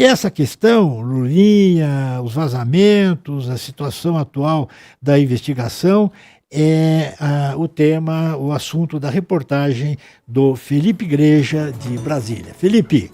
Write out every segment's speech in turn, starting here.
E essa questão, Lulinha, os vazamentos, a situação atual da investigação, é o tema, o assunto da reportagem do Felipe Igreja, de Brasília. Felipe.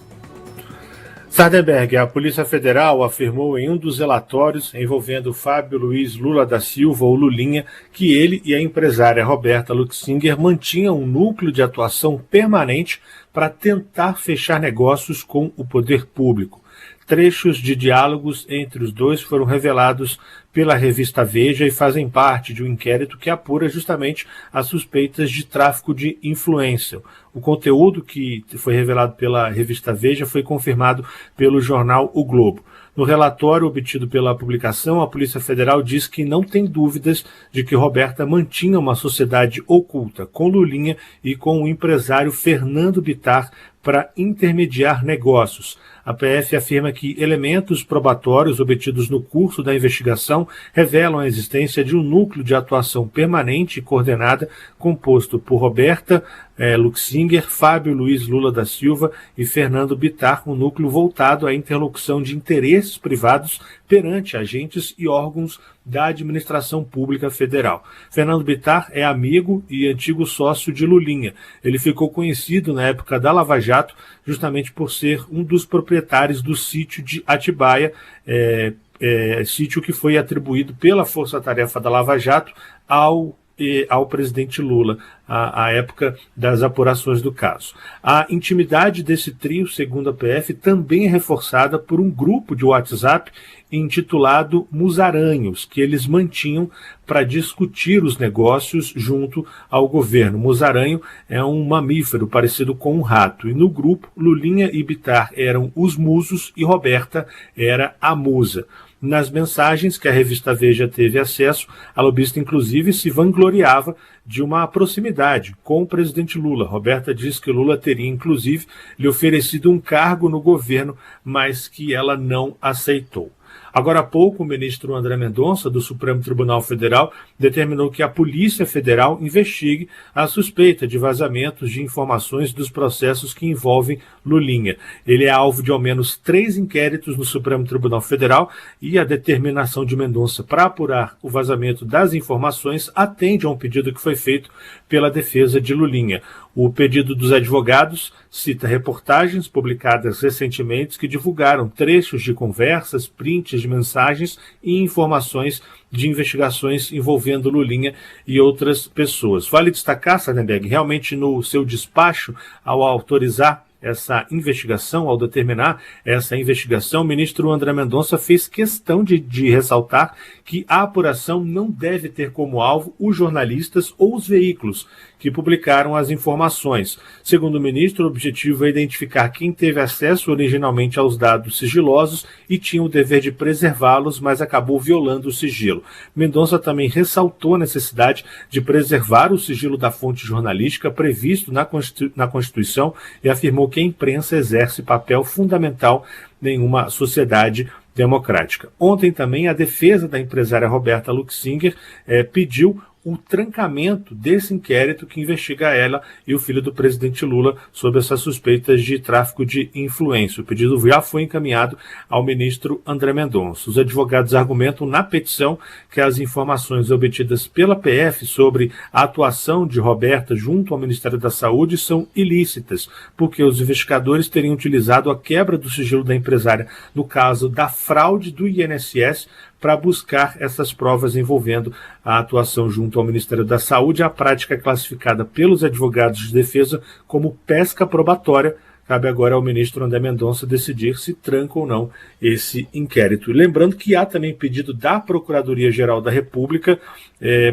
Sardenberg, a Polícia Federal afirmou em um dos relatórios envolvendo Fábio Luiz Lula da Silva, ou Lulinha, que ele e a empresária Roberta Luxinger mantinham um núcleo de atuação permanente para tentar fechar negócios com o poder público. Trechos de diálogos entre os dois foram revelados pela revista Veja e fazem parte de um inquérito que apura justamente as suspeitas de tráfico de influência. O conteúdo que foi revelado pela revista Veja foi confirmado pelo jornal O Globo. No relatório obtido pela publicação, a Polícia Federal diz que não tem dúvidas de que Roberta mantinha uma sociedade oculta com Lulinha e com o empresário Fernando Bittar para intermediar negócios. A PF afirma que elementos probatórios obtidos no curso da investigação revelam a existência de um núcleo de atuação permanente e coordenada composto por Roberta Luxinger, Fábio Luiz Lula da Silva e Fernando Bittar, um núcleo voltado à interlocução de interesses privados perante agentes e órgãos da administração pública federal. Fernando Bittar é amigo e antigo sócio de Lulinha. Ele ficou conhecido na época da Lava Jato justamente por ser um dos proprietários do sítio de Atibaia, sítio que foi atribuído pela Força Tarefa da Lava Jato ao presidente Lula, à época das apurações do caso. A intimidade desse trio, segundo a PF, também é reforçada por um grupo de WhatsApp intitulado Musaranhos, que eles mantinham para discutir os negócios junto ao governo. Musaranho é um mamífero parecido com um rato, e no grupo, Lulinha e Bittar eram os musos e Roberta era a musa. Nas mensagens que a revista Veja teve acesso, a lobista inclusive se vangloriava de uma proximidade com o presidente Lula. Roberta diz que Lula teria inclusive lhe oferecido um cargo no governo, mas que ela não aceitou. Agora há pouco, o ministro André Mendonça, do Supremo Tribunal Federal, determinou que a Polícia Federal investigue a suspeita de vazamentos de informações dos processos que envolvem Lulinha. Ele é alvo de ao menos 3 inquéritos no Supremo Tribunal Federal e a determinação de Mendonça para apurar o vazamento das informações atende a um pedido que foi feito pela defesa de Lulinha. O pedido dos advogados cita reportagens publicadas recentemente que divulgaram trechos de conversas, prints de mensagens e informações de investigações envolvendo Lulinha e outras pessoas. Vale destacar, Sardenberg, realmente no seu despacho, ao autorizar essa investigação, ao determinar essa investigação, o ministro André Mendonça fez questão de ressaltar que a apuração não deve ter como alvo os jornalistas ou os veículos que publicaram as informações. Segundo o ministro, o objetivo é identificar quem teve acesso originalmente aos dados sigilosos e tinha o dever de preservá-los, mas acabou violando o sigilo. Mendonça também ressaltou a necessidade de preservar o sigilo da fonte jornalística previsto na Constituição e afirmou que a imprensa exerce papel fundamental em uma sociedade democrática. Ontem também a defesa da empresária Roberta Luxinger pediu o trancamento desse inquérito que investiga ela e o filho do presidente Lula sobre essas suspeitas de tráfico de influência. O pedido já foi encaminhado ao ministro André Mendonça. Os advogados argumentam na petição que as informações obtidas pela PF sobre a atuação de Roberta junto ao Ministério da Saúde são ilícitas, porque os investigadores teriam utilizado a quebra do sigilo da empresária no caso da fraude do INSS para buscar essas provas envolvendo a atuação junto ao Ministério da Saúde, a prática classificada pelos advogados de defesa como pesca probatória. Cabe agora ao ministro André Mendonça decidir se tranca ou não esse inquérito. E lembrando que há também pedido da Procuradoria-Geral da República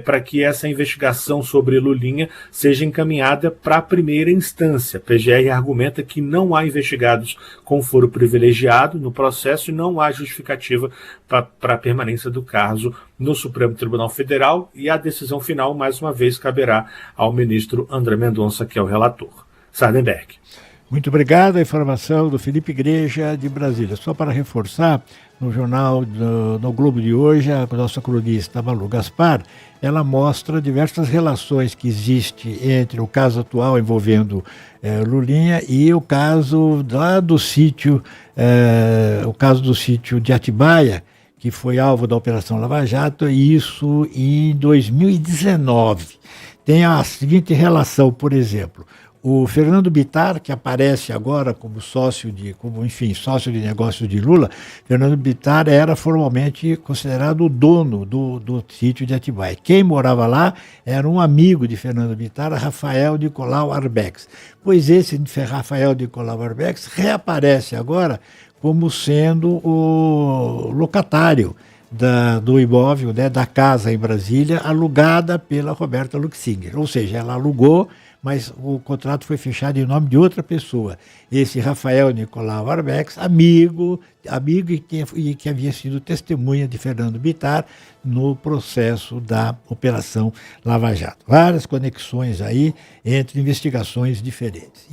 para que essa investigação sobre Lulinha seja encaminhada para a primeira instância. A PGR argumenta que não há investigados com foro privilegiado no processo e não há justificativa para a permanência do caso no Supremo Tribunal Federal, e a decisão final, mais uma vez, caberá ao ministro André Mendonça, que é o relator. Sardenberg. Muito obrigado. A informação do Felipe Igreja, de Brasília. Só para reforçar, no jornal, no Globo de hoje, a nossa cronista Malu Gaspar, ela mostra diversas relações que existem entre o caso atual envolvendo Lulinha e o caso lá do sítio, o caso do sítio de Atibaia, que foi alvo da Operação Lava Jato, e isso em 2019. Tem a seguinte relação, por exemplo: o Fernando Bittar, que aparece agora como sócio de negócios de Lula. Fernando Bittar era formalmente considerado o dono do sítio de Atibaia. Quem morava lá era um amigo de Fernando Bittar, Rafael Nicolau Arbex. Pois esse Rafael Nicolau Arbex reaparece agora como sendo o locatário do imóvel, né, da casa em Brasília, alugada pela Roberta Luxinger. Ou seja, ela alugou, mas o contrato foi fechado em nome de outra pessoa. Esse Rafael Nicolau Arbex, amigo e que havia sido testemunha de Fernando Bittar no processo da Operação Lava Jato. Várias conexões aí entre investigações diferentes.